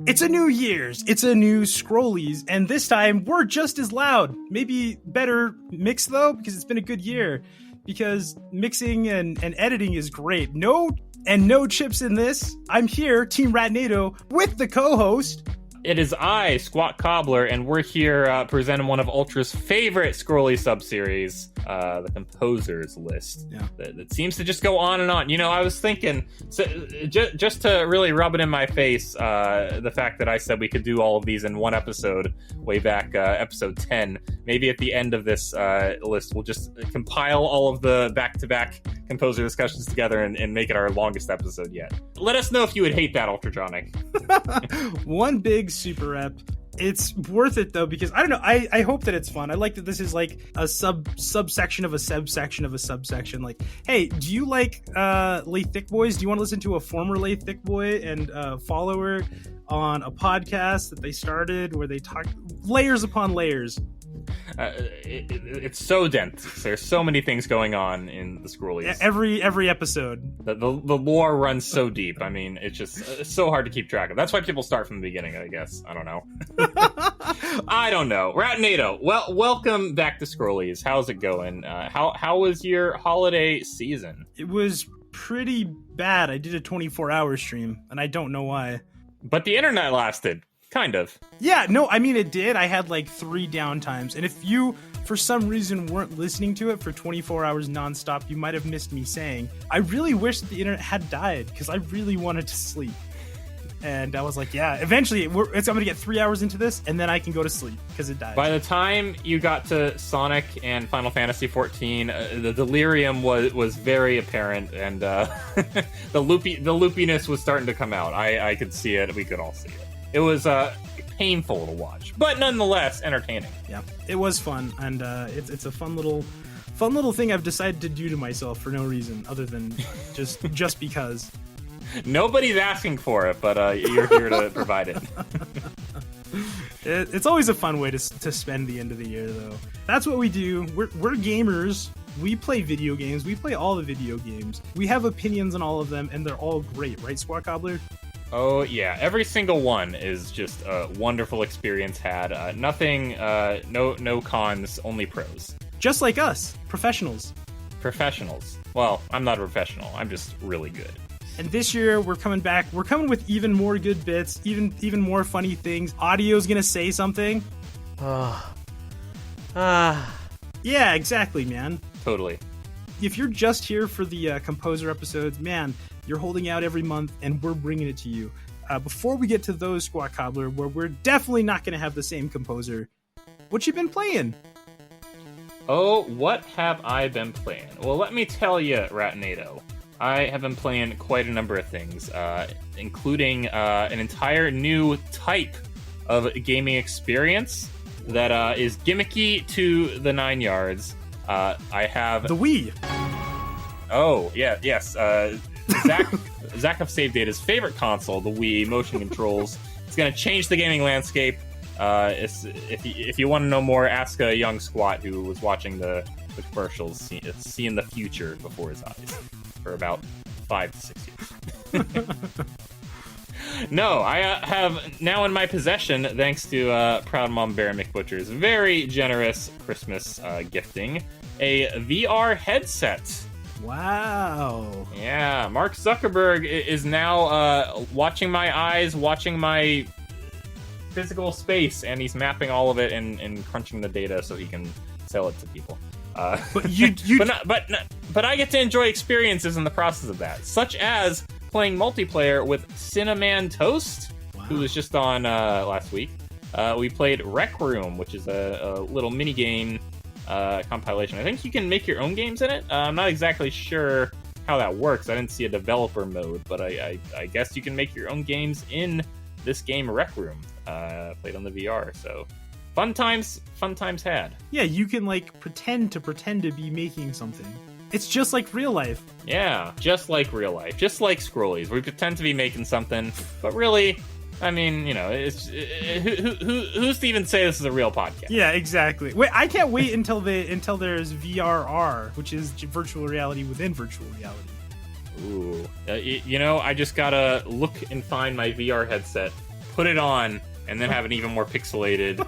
It's a new year's, it's a new Scrollies, and this time we're just as loud. Maybe better mix though, because it's been a good year. Because mixing and editing is great. No chips in this. I'm here, Team Ratnado, with the co-host. It is I, Squat Cobbler, and we're here presenting one of Ultra's favorite Scrolly subseries, the Composers List. Yeah. That seems to just go on and on. You know, I was thinking, so, just to really rub it in my face, the fact that I said we could do all of these in one episode, way back episode 10. Maybe at the end of this list, we'll just compile all of the back-to-back composer discussions together and make it our longest episode yet. Let us know if you would hate that, Ultratronic. One big super rep. It's worth it though, because I don't know, I hope that it's fun. I like that this is like a subsection of a subsection of a subsection. Like, hey, do you like Lay Thick Boys? Do you want to listen to a former Lay Thick Boy and follower on a podcast that they started where they talk layers upon layers? It's so dense. There's so many things going on in the Scrollies. Every episode. The lore runs so deep. I mean, it's so hard to keep track of. That's why people start from the beginning, I guess. I don't know. I don't know. Ratnado, well, welcome back to Scrollies. How's it going? How was your holiday season? It was pretty bad. I did a 24-hour stream, and I don't know why. But the internet lasted. Kind of. Yeah, no, I mean, it did. I had like 3 downtimes. And if you, for some reason, weren't listening to it for 24 hours nonstop, you might have missed me saying, I really wish that the internet had died because I really wanted to sleep. And I was like, yeah, eventually I'm going to get 3 hours into this and then I can go to sleep because it died. By the time you got to Sonic and Final Fantasy XIV, the delirium was very apparent, and the loopiness was starting to come out. I could see it. We could all see it. It was painful to watch, but nonetheless entertaining. Yeah, it was fun, and it's a fun little thing I've decided to do to myself for no reason other than just because. Nobody's asking for it, but you're here to provide it. It's always a fun way to spend the end of the year, though. That's what we do. We're gamers. We play video games. We play all the video games. We have opinions on all of them, and they're all great, right, Squat Cobbler? Oh, yeah. Every single one is just a wonderful experience had. Nothing, no cons, only pros. Just like us, professionals. Professionals. Well, I'm not a professional. I'm just really good. And this year, we're coming back. We're coming with even more good bits, even more funny things. Audio's gonna say something. Yeah, exactly, man. Totally. If you're just here for the composer episodes, man, you're holding out every month, and we're bringing it to you. Before we get to those, Squat Cobbler, where we're definitely not going to have the same composer, what you been playing? Oh, what have I been playing? Well, let me tell you, Ratnado. I have been playing quite a number of things, including an entire new type of gaming experience that is gimmicky to the 9 yards. I have... The Wii! Oh, yeah, yes. Zach of Save Data's favorite console, the Wii, motion controls. It's going to change the gaming landscape. If you want to know more, ask a young Squat who was watching the commercials, seeing the future before his eyes for about 5 to 6 years. No, I have now in my possession, thanks to Proud Mom Bear McButcher's very generous Christmas gifting, a VR headset. Wow. Yeah, Mark Zuckerberg is now watching my eyes, watching my physical space, and he's mapping all of it and crunching the data so he can sell it to people. But I get to enjoy experiences in the process of that, such as playing multiplayer with Cinnamon Toast, who was just on last week. We played Rec Room, which is a little mini game compilation. I think you can make your own games in it. I'm not exactly sure how that works. I didn't see a developer mode, but I guess you can make your own games in this game, Rec Room. Played on the VR, so fun times had. Yeah, you can like pretend to be making something. It's just like real life. Yeah, just like real life, just like Scrollies. We pretend to be making something, but really, I mean, you know, who's to even say this is a real podcast? Yeah, exactly. Wait, I can't wait until there's VRR, which is virtual reality within virtual reality. Ooh, you know, I just gotta look and find my VR headset put it on, and then have an even more pixelated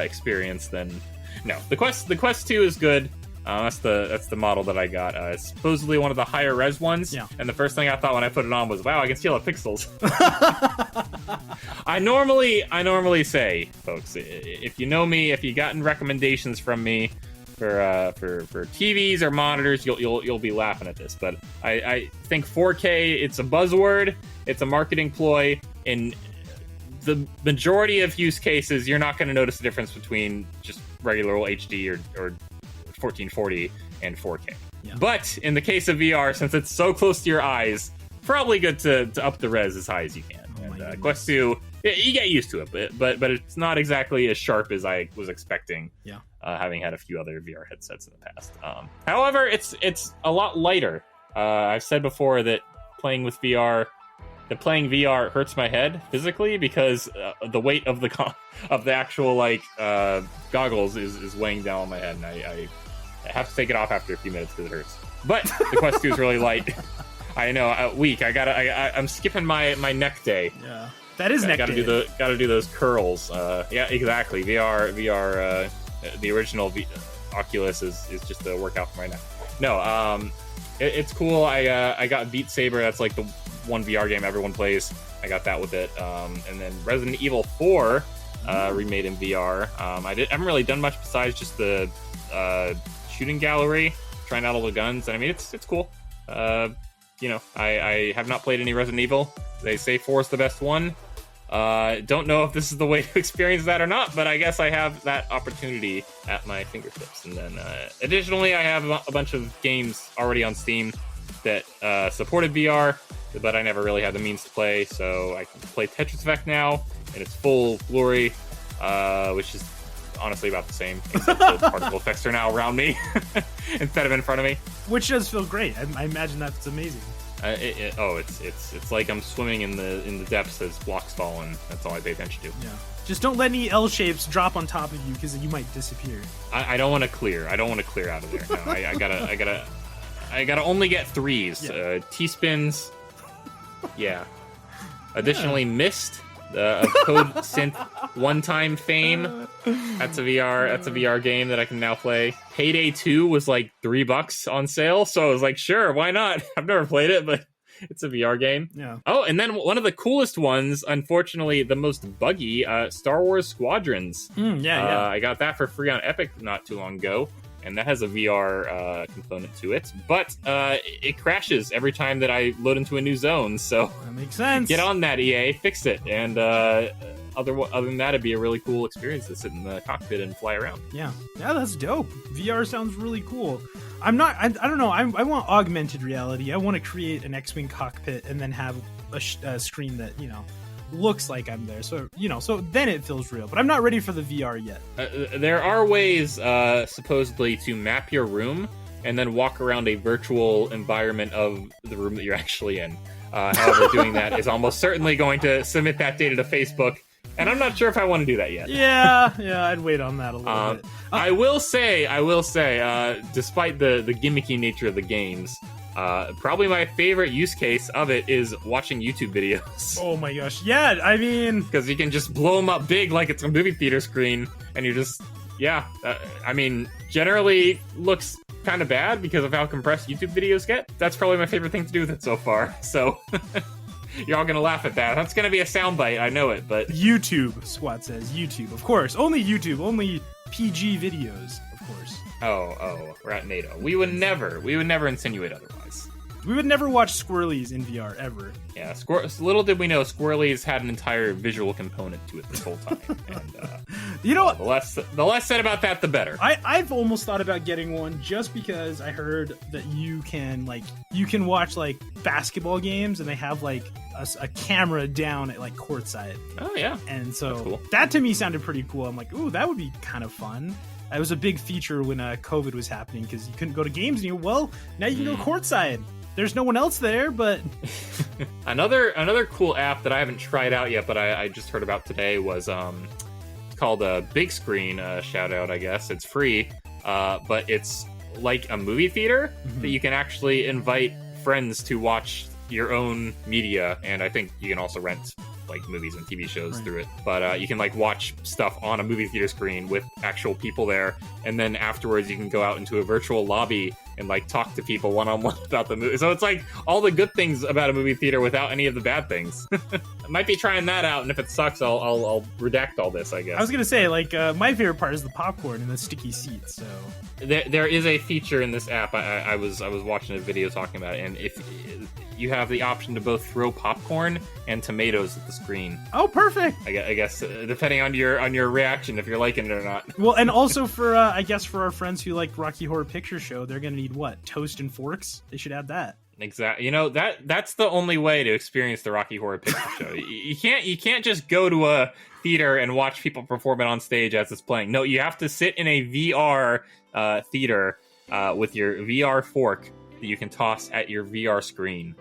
experience than... No, the Quest 2 is good. That's the model that I got. It's supposedly one of the higher res ones. Yeah. And the first thing I thought when I put it on was, wow, I can see all the pixels. I normally say, folks, if you know me, if you've gotten recommendations from me for TVs or monitors, you'll be laughing at this. But I think 4K, it's a buzzword, it's a marketing ploy. In the majority of use cases, you're not going to notice the difference between just regular old HD or 1440 and 4K. Yeah. But in the case of VR, since it's so close to your eyes, probably good to up the res as high as you can. And Quest 2, you get used to it, but it's not exactly as sharp as I was expecting. Yeah. Having had a few other VR headsets in the past. However, it's a lot lighter. I've said before that playing VR hurts my head physically because the weight of the actual goggles is weighing down on my head, and I have to take it off after a few minutes because it hurts. But the Quest 2 is really light. I know, weak. I'm skipping my neck day. Yeah, that is neck day. Gotta do those curls. Yeah, exactly. VR. The original Oculus is just a workout for my neck. No, it's cool. I got Beat Saber. That's like the one VR game everyone plays. I got that with it. And then Resident Evil 4 remade in VR. I haven't really done much besides just the shooting gallery, trying out all the guns. And I mean, it's cool. I have not played any Resident Evil. They say 4 is the best one. Don't know if this is the way to experience that or not, but I guess I have that opportunity at my fingertips. And then additionally, I have a bunch of games already on Steam that supported VR, but I never really had the means to play. So I can play Tetris Effect now in its full glory, which is honestly about the same, except the particle effects are now around me instead of in front of me. Which does feel great. I imagine that's amazing. It's like I'm swimming in the depths as blocks fall, and that's all I pay attention to. Yeah. Just don't let any L shapes drop on top of you because you might disappear. I don't want to clear. I don't want to clear out of there. No, I gotta only get 3s. Yeah. T-spins. Yeah. Additionally, Myst. Of Code Synth one-time fame. That's a VR game that I can now play. Payday 2 was like $3 on sale, so I was like, sure, why not? I've never played it, but it's a VR game. Yeah. Oh, and then one of the coolest ones, unfortunately the most buggy, Star Wars Squadrons. Yeah. I got that for free on Epic not too long ago, and that has a VR component to it, but it crashes every time that I load into a new zone, so that makes sense. Get on that, EA, fix it, and other than that, it'd be a really cool experience to sit in the cockpit and fly around. Yeah, that's dope. VR sounds really cool. I don't know, I want augmented reality. I want to create an X-Wing cockpit and then have a screen that, looks like I'm there, so then it feels real, but I'm not ready for the VR yet. There are ways supposedly to map your room and then walk around a virtual environment of the room that you're actually in. However, doing that is almost certainly going to submit that data to Facebook, and I'm not sure if I want to do that yet. Yeah, I'd wait on that a little bit. I will say, despite the gimmicky nature of the games, probably my favorite use case of it is watching YouTube videos. Oh my gosh, yeah, I mean... Because you can just blow them up big like it's a movie theater screen, and you just... generally looks kind of bad because of how compressed YouTube videos get. That's probably my favorite thing to do with it so far, so... You're all gonna laugh at that. That's gonna be a soundbite, I know it, but... YouTube, Squat says. YouTube, of course. Only YouTube, only PG videos, of course. Oh, we're at NATO. We would never insinuate otherwise. We would never watch Squirrelies in VR, ever. Yeah, little did we know Squirrelies had an entire visual component to it this whole time. And, the less said about that, the better. I've almost thought about getting one just because I heard that you can watch, basketball games and they have, a camera down at, courtside. Oh, yeah. And so cool. That to me sounded pretty cool. I'm like, ooh, that would be kind of fun. It was a big feature when COVID was happening because you couldn't go to games and now you can go courtside. There's no one else there, but... Another cool app that I haven't tried out yet, but I just heard about today was called Big Screen. Shout out, I guess. It's free, but it's like a movie theater that you can actually invite friends to watch your own media, and I think you can also rent like movies and TV shows through it. But you can like watch stuff on a movie theater screen with actual people there, and then afterwards you can go out into a virtual lobby and like talk to people one-on-one about the movie. So it's like all the good things about a movie theater without any of the bad things. I might be trying that out, and if it sucks, I'll redact all this, I guess. I was gonna say, like, my favorite part is the popcorn and the sticky seats. So there is a feature in this app. I was watching a video talking about it, and if you have the option to both throw popcorn and tomatoes at the screen. Oh, perfect. I guess depending on your reaction, if you're liking it or not. Well, and also for I guess for our friends who like Rocky Horror Picture Show, they're gonna need what? Toast and forks. They should add that. Exactly. You know, that's the only way to experience the Rocky Horror Picture Show. You can't just go to a theater and watch people perform it on stage as it's playing. No, you have to sit in a VR theater with your VR fork that you can toss at your VR screen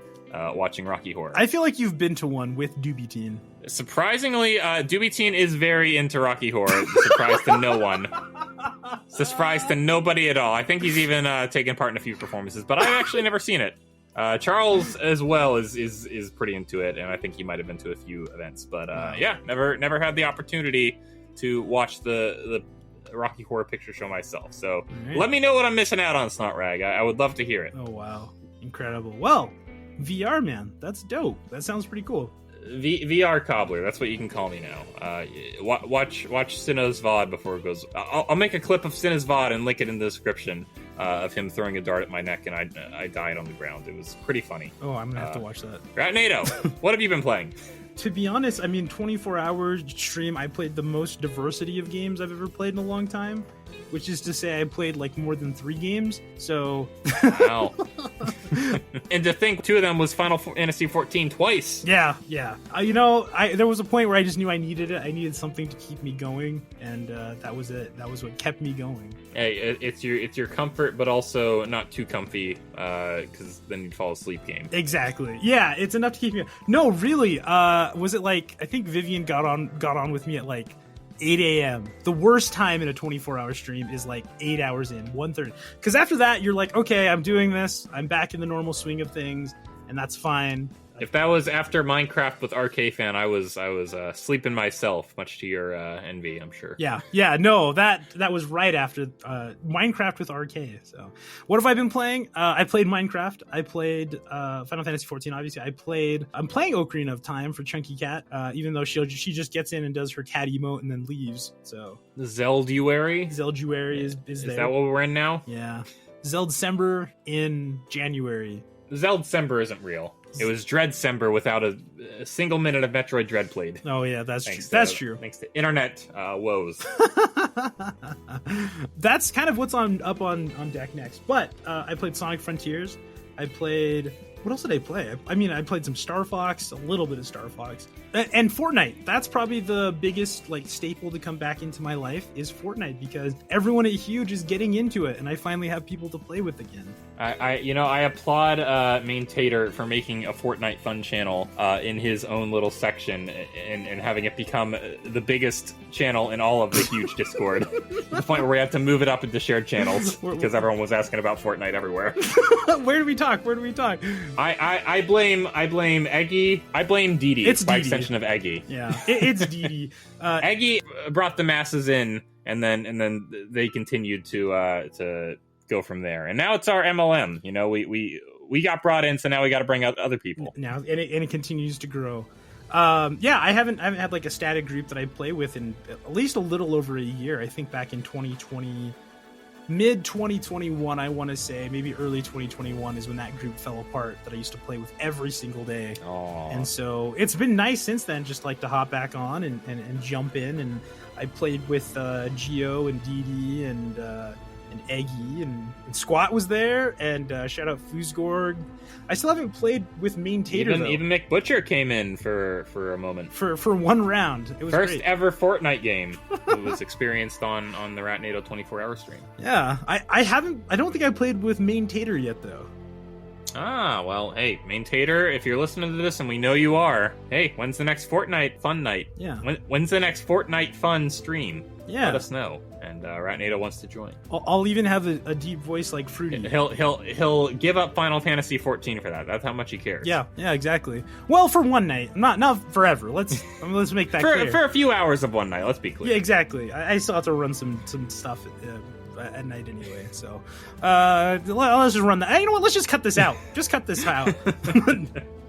watching Rocky Horror. I feel like you've been to one with Doobie Teen. Surprisingly, Doobie Teen is very into Rocky Horror. Surprise to no one. Surprise to nobody at all. I think he's even taken part in a few performances, but I've actually never seen it. Charles as well is pretty into it, and I think he might have been to a few events. But yeah, never had the opportunity to watch the Rocky Horror Picture Show myself. So Let me know what I'm missing out on, Snot Rag. I would love to hear it. Oh wow, incredible. Well, VR man, that's dope. That sounds pretty cool. VR cobbler, that's what you can call me now. Watch Sinnoh's VOD before it goes. I'll make a clip of Sinnoh's VOD and link it in the description of him throwing a dart at my neck and I died on the ground. It was pretty funny. Oh, I'm gonna have to watch that. Ratnado, what have you been playing? To be honest, I mean, 24-hour stream, I played the most diversity of games I've ever played in a long time, which is to say I played like more than 3 games. So wow. And to think 2 of them was Final Fantasy 14 twice. Yeah. There was a point where I just knew I needed it. I needed something to keep me going, and that was it. That was what kept me going. Hey, it's your comfort, but also not too comfy, because then you'd fall asleep game. Exactly. Yeah, it's enough to keep me. No, really. Was it like, I think Vivian got on with me at like 8 a.m. The worst time in a 24-hour stream is like 8 hours in, 1:30. Because after that, you're like, okay, I'm doing this. I'm back in the normal swing of things, and that's fine. If that was after Minecraft with RK Fan, I was sleeping myself, much to your envy, I'm sure. Yeah. No, that was right after Minecraft with RK. So, what have I been playing? I played Minecraft. I played Final Fantasy 14. Obviously, I'm playing Ocarina of Time for Chunky Cat. Even though she just gets in and does her cat emote and then leaves. So Zelduary is there. Is that what we're in now? Yeah, Zeldcember in January. Zeldcember isn't real. It was Dreadcember without a single minute of Metroid Dread played. Oh yeah, that's true. That's true. Thanks to internet woes. That's kind of what's up on deck next. But I played Sonic Frontiers. I played... What else did I play? I mean, I played some Star Fox, a little bit of Star Fox, and Fortnite. That's probably the biggest like staple to come back into my life is Fortnite, because everyone at Huge is getting into it, and I finally have people to play with again. I applaud Main Tater for making a Fortnite fun channel in his own little section and having it become the biggest channel in all of the Huge Discord. To the point where we had to move it up into shared channels because everyone was asking about Fortnite everywhere. Where do we talk? I blame Eggy. I blame Dee Dee. It's by Dee Dee. Extension of Eggy. Yeah, it's Dee Dee. Eggy brought the masses in, and then they continued to go from there. And now it's our MLM. You know, we got brought in, so now we got to bring out other people. Now, and it continues to grow. Yeah, I haven't had like a static group that I play with in at least a little over a year. I think back in 2020. Mid 2021, I want to say, maybe early 2021 is when that group fell apart that I used to play with every single day. Aww. And so it's been nice since then, just like to hop back on and jump in. And I played with Gio and Dee Dee and Eggy and Squat was there, and shout out Foosgorg. I still haven't played with Main Tater though. Even Mick Butcher came in for a moment. For one round. It was first great. Ever Fortnite game. It was experienced on the Ratnado 24-hour stream. Yeah, I don't think I played with Main Tater yet though. Ah, well, hey, Main Tater, if you're listening to this, and we know you are, hey, when's the next Fortnite fun night? Yeah. When's the next Fortnite fun stream? Yeah. let us know. And Ratnado wants to join. I'll even have a deep voice like Fruity. He'll give up Final Fantasy 14 for that. That's how much he cares. Yeah, exactly. Well, for one night, not forever. Let's make that clear. For a few hours of one night. Let's be clear. Yeah, exactly. I still have to run some stuff at night anyway. So let's just run that. You know what? Let's just cut this out. Just cut this out.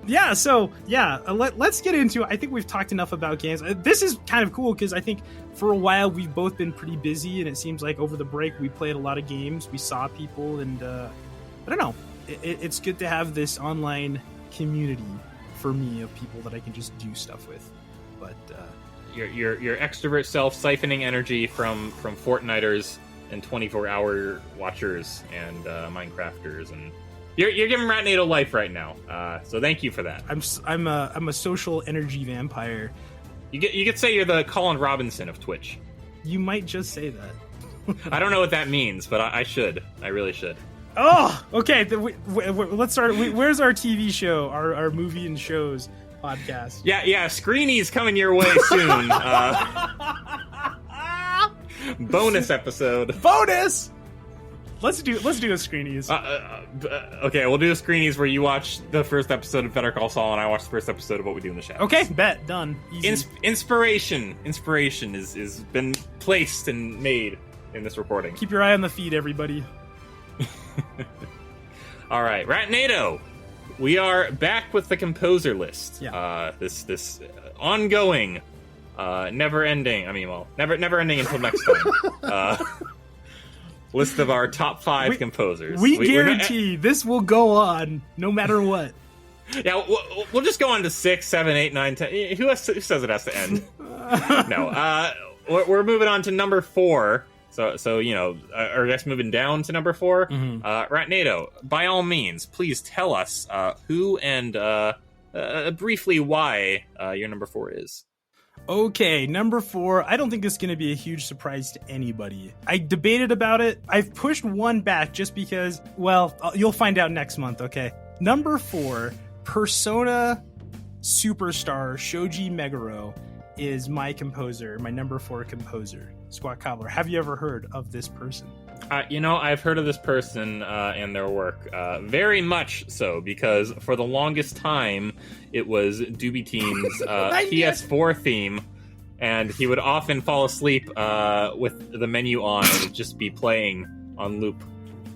Yeah, so, let's get into it. I think we've talked enough about games. This is kind of cool because I think for a while we've both been pretty busy, and it seems like over the break we played a lot of games. We saw people, and I don't know. It's good to have this online community for me of people that I can just do stuff with. But your extrovert self siphoning energy from Fortniters and 24-hour watchers and Minecrafters and... You're giving Ratnado life right now, so thank you for that. I'm a social energy vampire. You could say you're the Colin Robinson of Twitch. You might just say that. I don't know what that means, but I should. I really should. Oh, okay. Let's start. Where's our TV show, our movie and shows podcast? Yeah. Screeny's coming your way soon. Bonus episode. Bonus. Let's do a Screenies. Okay, we'll do a Screenies where you watch the first episode of Better Call Saul and I watch the first episode of What We Do in the Shadows. Okay, bet. Done. Easy. Inspiration is been placed and made in this recording. Keep your eye on the feed, everybody. All right, Ratnado. We are back with the composer list. Yeah. This ongoing, never ending. Never ending until next time. List of our top 5 composers. We guarantee this will go on no matter what. Yeah, we'll just go on to 6, 7, 8, 9, 10. Who says it has to end? No. We're moving on to number 4. So I guess moving down to number 4. Mm-hmm. Ratnado, by all means, please tell us who and briefly why your number 4 is. Okay, number 4. I don't think this is going to be a huge surprise to anybody. I debated about it. I've pushed one back just because, well, you'll find out next month, okay? Number 4, Persona superstar Shoji Meguro is my composer, my number 4 composer. Squat Cobbler, have you ever heard of this person? I've heard of this person and their work. Very much so, because for the longest time, it was Doobie Team's PS4 theme, and he would often fall asleep with the menu on and just be playing on loop.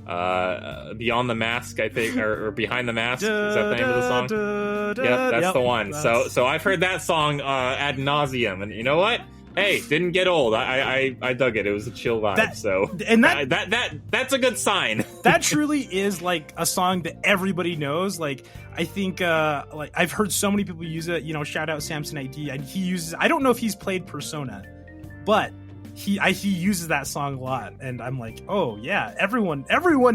Beyond the Mask, I think, or Behind the Mask, is that the name of the song? Yep, that's the one. So I've heard that song ad nauseum, and you know what? Hey, didn't get old. I dug it. It was a chill vibe. That's a good sign. That truly is like a song that everybody knows. Like I think like I've heard so many people use it. Shout out Samson ID. And he uses. I don't know if he's played Persona, but he uses that song a lot. And I'm like, oh yeah, everyone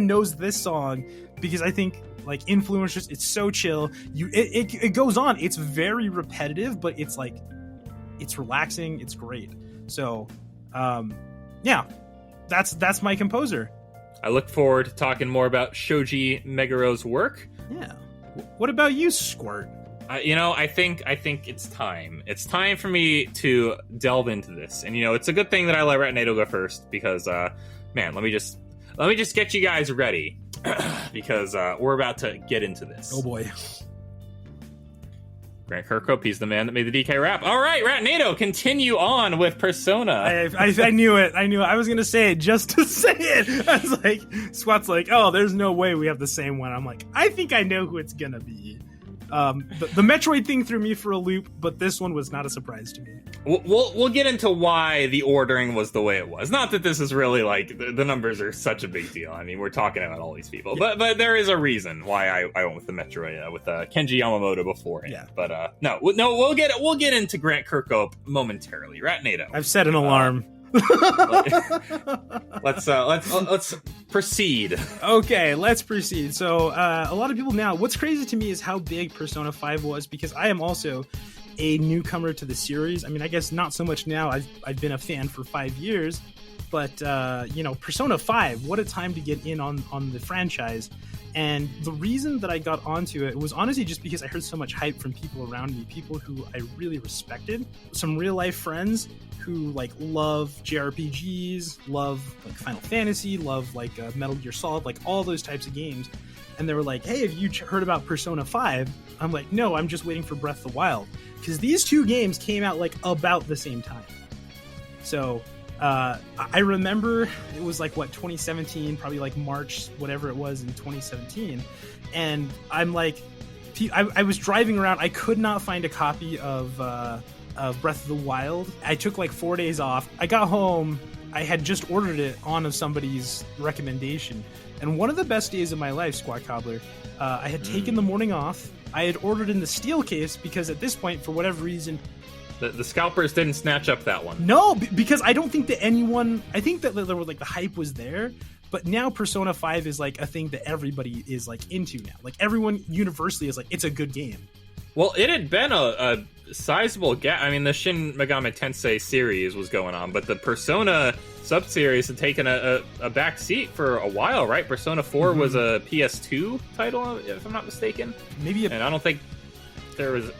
knows this song because I think like influencers. It's so chill. It goes on. It's very repetitive, but it's like. It's relaxing. It's great. So, yeah, that's my composer. I look forward to talking more about Shoji Meguro's work. Yeah. What about you, Squirt? I think it's time. It's time for me to delve into this. And it's a good thing that I let Ratnado go first because, man, let me just get you guys ready because we're about to get into this. Oh boy. Grant Kirkhope, he's the man that made the DK rap. All right, Ratnado, continue on with Persona. I knew it. I was going to say it just to say it. I was like, Squat's like, oh, there's no way we have the same one. I'm like, I think I know who it's going to be. The Metroid thing threw me for a loop, but this one was not a surprise to me. We'll get into why the ordering was the way it was. Not that this is really like the numbers are such a big deal. I mean, we're talking about all these people, yeah. but there is a reason why I went with the Metroid with Kenji Yamamoto beforehand. Yeah. But no, we'll get into Grant Kirkhope momentarily. Ratnado, I've set an alarm. Let's proceed. Okay, let's proceed. So a lot of people now, what's crazy to me is how big Persona 5 was, because I am also a newcomer to the series. I mean, I guess not so much now. I've been a fan for 5 years, but Persona 5, what a time to get in on the franchise. And the reason that I got onto it was honestly just because I heard so much hype from people around me, people who I really respected, some real life friends who like love JRPGs, love like Final Fantasy, love like Metal Gear Solid, like all those types of games. And they were like, hey, have you heard about Persona 5? I'm like, no, I'm just waiting for Breath of the Wild. Because these two games came out like about the same time. So I remember it was like, 2017, probably like March, whatever it was in 2017. And I'm like, I was driving around. I could not find a copy of Breath of the Wild. I took like 4 days off. I got home. I had just ordered it on somebody's recommendation. And one of the best days of my life, Squat Cobbler, I had taken the morning off. I had ordered in the steel case because at this point, for whatever reason... The scalpers didn't snatch up that one. No, because I don't think that anyone... I think that there was like the hype was there, but now Persona 5 is like a thing that everybody is like into now. Like everyone universally is like, it's a good game. Well, it had been a sizable gap. I mean, the Shin Megami Tensei series was going on, but the Persona sub-series had taken a back seat for a while, right? Persona 4 was a PS2 title, if I'm not mistaken. And I don't think there was...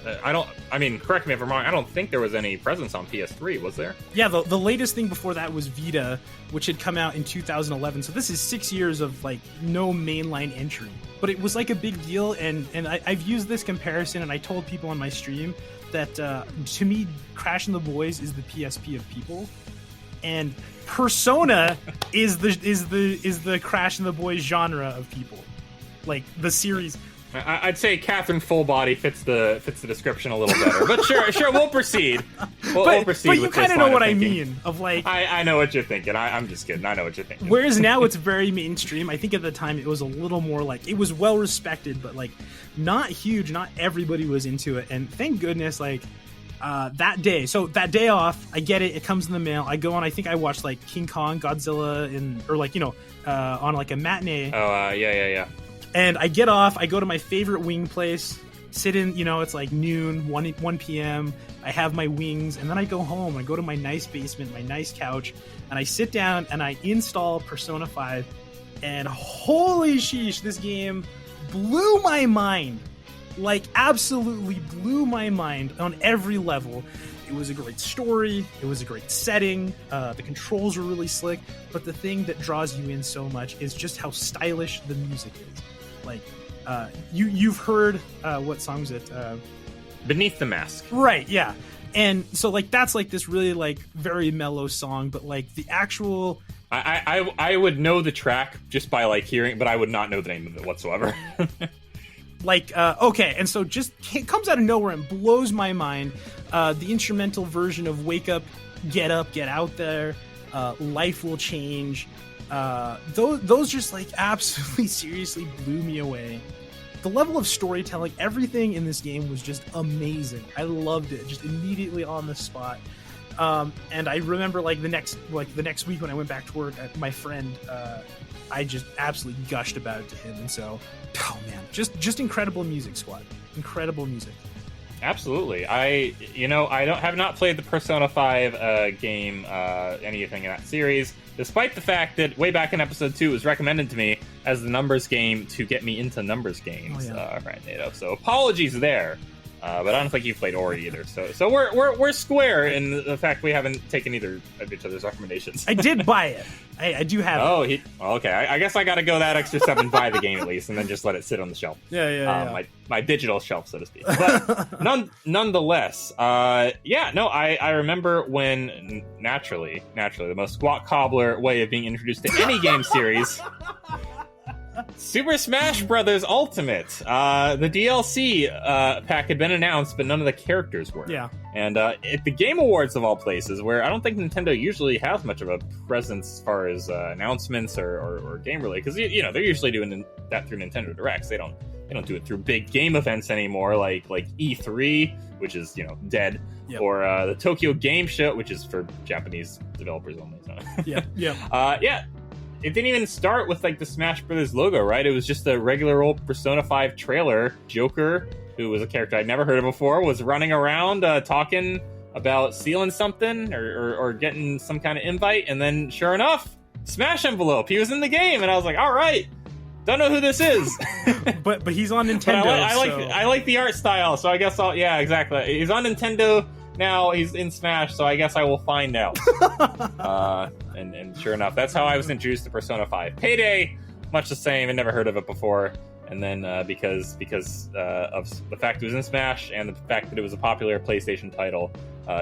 correct me if I'm wrong, I don't think there was any presence on PS3, was there? Yeah, the latest thing before that was Vita, which had come out in 2011. So this is 6 years of, like, no mainline entry. But it was, like, a big deal, and I've used this comparison, and I told people on my stream that, to me, Crash and the Boys is the PSP of people. And Persona is the Crash and the Boys genre of people. Like, the series... I'd say Catherine Fullbody fits the description a little better, but sure, we'll proceed. We'll proceed. But you kind of know what I mean. Of like, I know what you're thinking. I'm just kidding. I know what you're thinking. Whereas now it's very mainstream. I think at the time it was a little more like, it was well respected, but like not huge. Not everybody was into it, and thank goodness, like that day. So that day off, I get it. It comes in the mail. I go on. I think I watched like King Kong, Godzilla, on like a matinee. Oh yeah. And I get off, I go to my favorite wing place, sit in, it's like noon, 1 p.m. I have my wings, and then I go home. I go to my nice basement, my nice couch, and I sit down and I install Persona 5. And holy sheesh, this game blew my mind. Like, absolutely blew my mind on every level. It was a great story. It was a great setting. The controls were really slick. But the thing that draws you in so much is just how stylish the music is. Like, you've heard, what song is it? Beneath the Mask. Right, yeah. And so, like, that's, like, this really, like, very mellow song, but, like, the actual... I would know the track just by, like, hearing, but I would not know the name of it whatsoever. Okay, and so just it comes out of nowhere and blows my mind. The instrumental version of Wake Up, Get Out There, Life Will Change... those just like absolutely seriously blew me away. The level of storytelling, everything in this game was just amazing. I loved it, just immediately on the spot. And I remember the next week when I went back to work, my friend, I just absolutely gushed about it to him. And so, oh man, just incredible music, Squad. Incredible music. Absolutely. I have not played the Persona 5 game, anything in that series, despite the fact that way back in episode 2 it was recommended to me as the numbers game to get me into numbers games, right, Nato. So apologies there. But I don't think you've played Ori either, so we're square in the fact we haven't taken either of each other's recommendations. I did buy it. I do have it. Okay. I guess I got to go that extra step and buy the game at least, and then just let it sit on the shelf. Yeah. My digital shelf, so to speak. But nonetheless, I remember when naturally, the most Squat Cobbler way of being introduced to any game series. Super Smash Bros. Ultimate. The DLC pack had been announced, but none of the characters were. Yeah. And at the Game Awards of all places, where I don't think Nintendo usually has much of a presence as far as announcements or game related, because they're usually doing that through Nintendo Directs. They don't do it through big game events anymore, like E3, which is dead, yep. Or the Tokyo Game Show, which is for Japanese developers only. So. Yeah. It didn't even start with the Smash Brothers logo, right? It was just a regular old Persona 5 trailer. Joker, who was a character I'd never heard of before, was running around talking about stealing something or getting some kind of invite, and then sure enough, Smash envelope. He was in the game, and I was like, all right, don't know who this is. but he's on Nintendo. But I like the art style, so I guess yeah, exactly. He's on Nintendo now. He's in Smash, so I guess I will find out. And sure enough, that's how I was introduced to Persona 5. Payday, much the same. I never heard of it before. And then because of the fact it was in Smash and the fact that it was a popular PlayStation title,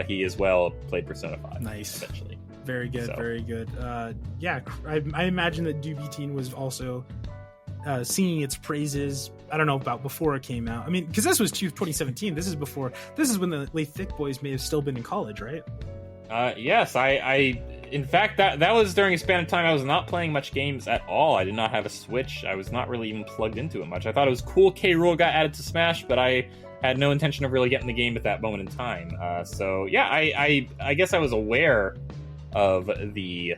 he as well played Persona 5. Nice. Eventually. Very good, So. very good. Yeah, I imagine that Doobie Teen was also singing its praises. I don't know about before it came out. I mean, because this was 2017. This is when the late Thick Boys may have still been in college, right? Yes, I in fact that was during a span of time I was not playing much games at all. I did not have a Switch. I was not really even plugged into it much. I thought it was cool K. Rool got added to Smash, but I had no intention of really getting the game at that moment in time. So yeah, I guess I was aware of the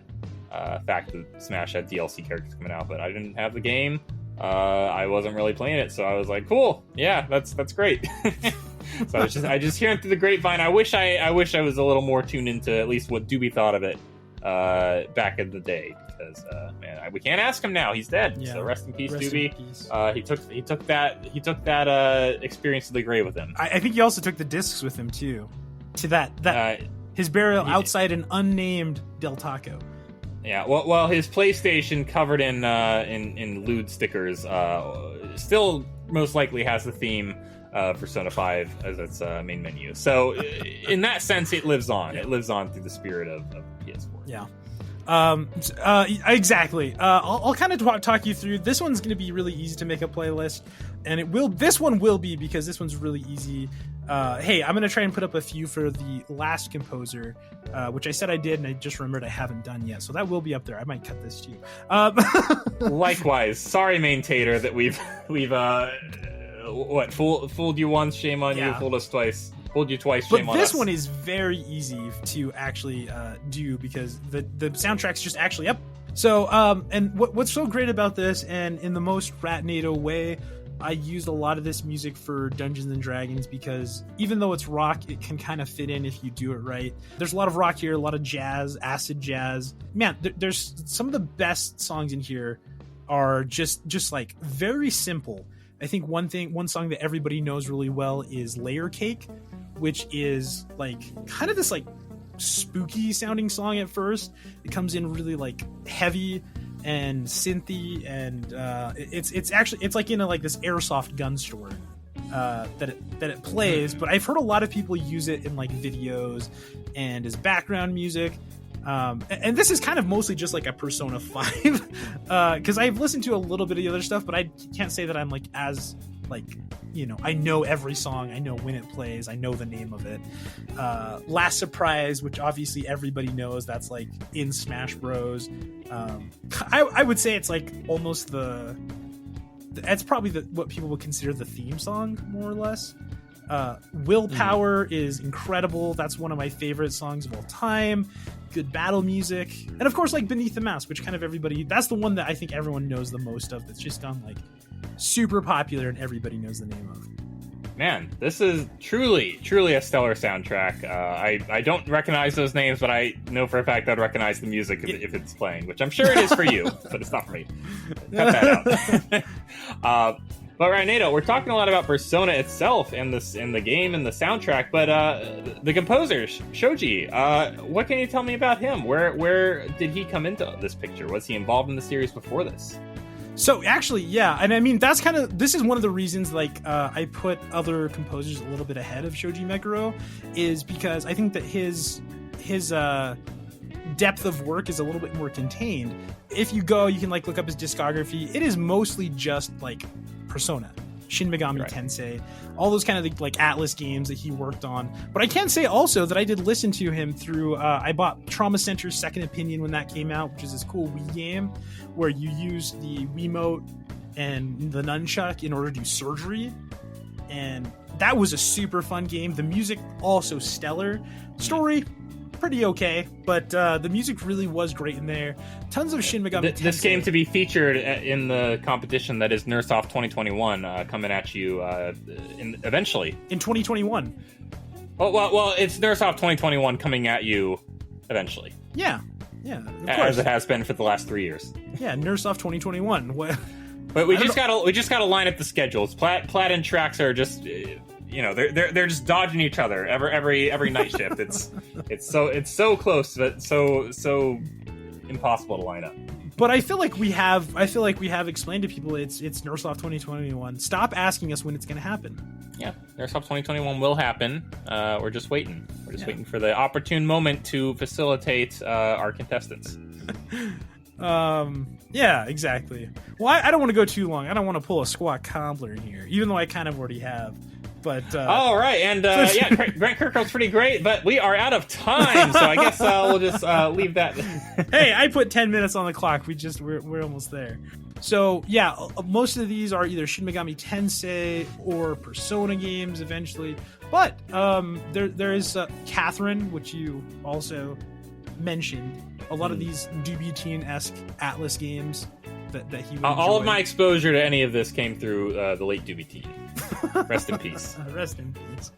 fact that Smash had DLC characters coming out, but I didn't have the game. I wasn't really playing it, so I was like, cool, yeah, that's great. So I just hearing through the grapevine. I wish I was a little more tuned into at least what Doobie thought of it back in the day, because man, we can't ask him now. He's dead. Yeah. So rest in peace, Doobie. He took that experience to the grave with him. I think he also took the discs with him too. To that his burial outside an unnamed Del Taco. Yeah, well, his PlayStation covered in lewd stickers still most likely has the theme Persona 5 as its main menu. So in that sense, it lives on. Yeah. It lives on through the spirit of PS4. Yeah. Exactly. I'll kind of talk you through. This one's going to be really easy to make a playlist, and this one will be because this one's really easy. Hey, I'm going to try and put up a few for the last composer, which I said I did, and I just remembered I haven't done yet. So that will be up there. I might cut this too. Likewise. Sorry, Maintainer, that we've fooled you once, shame on you. Fooled us twice. Fooled you twice, shame on us. But this one is very easy to actually do because the soundtrack's just actually up. So, and what's so great about this, and in the most Ratnado way, I used a lot of this music for Dungeons and Dragons because even though it's rock, it can kind of fit in if you do it right. There's a lot of rock here, a lot of jazz, acid jazz. Man, there's some of the best songs in here are just like very simple. I think one song that everybody knows really well is Layer Cake, which is like kind of this like spooky sounding song at first. It comes in really like heavy and synthy, and it's like in like this airsoft gun store that it plays. But I've heard a lot of people use it in like videos and as background music. And this is kind of mostly just like a Persona 5 because I've listened to a little bit of the other stuff, but I can't say that I'm like as like, you know, I know every song, I know when it plays, I know the name of it. Last Surprise, which obviously everybody knows, that's like in Smash Bros. I would say it's like almost that's probably what people would consider the theme song, more or less. Willpower is incredible. That's one of my favorite songs of all time. Good battle music. And of course, like Beneath the Mask, which kind of that's the one that I think everyone knows the most of. That's just gone like super popular and everybody knows the name of. Man, this is truly a stellar soundtrack. I don't recognize those names, but I know for a fact I'd recognize the music if it's playing, which I'm sure it is for you, but it's not for me. Cut that out. But Ratnado, we're talking a lot about Persona itself and the game and the soundtrack, but the composer, Shoji, what can you tell me about him? Where did he come into this picture? Was he involved in the series before this? So actually, yeah, and I mean this is one of the reasons like I put other composers a little bit ahead of Shoji Meguro, is because I think that his depth of work is a little bit more contained. If you can like look up his discography, it is mostly just like Persona, Shin Megami Tensei, all those kind of like Atlas games that he worked on. But I can say also that I did listen to him through, I bought Trauma Center's Second Opinion when that came out, which is this cool Wii game where you use the Wiimote and the nunchuck in order to do surgery. And that was a super fun game. The music also stellar. Story, pretty okay, but the music really was great in there. Tons of Shin Megami Tensei. This game to be featured in the competition that is Nurse Off 2021 coming at you eventually. In 2021. Oh, well, it's Nurse Off 2021 coming at you eventually. Yeah, of course. As it has been for the last 3 years. Yeah, Nurse Off 2021. But we just gotta line up the schedules. Plaid and Trax are just they're just dodging each other every night shift. It's so close, but so impossible to line up. But I feel like we have explained to people it's Nursesoft 2021. Stop asking us when it's going to happen. Yeah, Nursesoft 2021 will happen. We're just waiting. We're just waiting for the opportune moment to facilitate our contestants. Yeah, exactly. Well, I don't want to go too long. I don't want to pull a squat cobbler in here, even though I kind of already have. But all right, and Grant Kirkhope's pretty great, but we are out of time, so I guess we'll just leave that. Hey, I put 10 minutes on the clock. We're almost there. So yeah, most of these are either Shin Megami Tensei or Persona games eventually. But there is Catherine, which you also mentioned. A lot of these Dubietine-esque Atlas games that he would all enjoy. of my exposure to any of this came through the late Dubietine. Rest in peace. Rest in peace.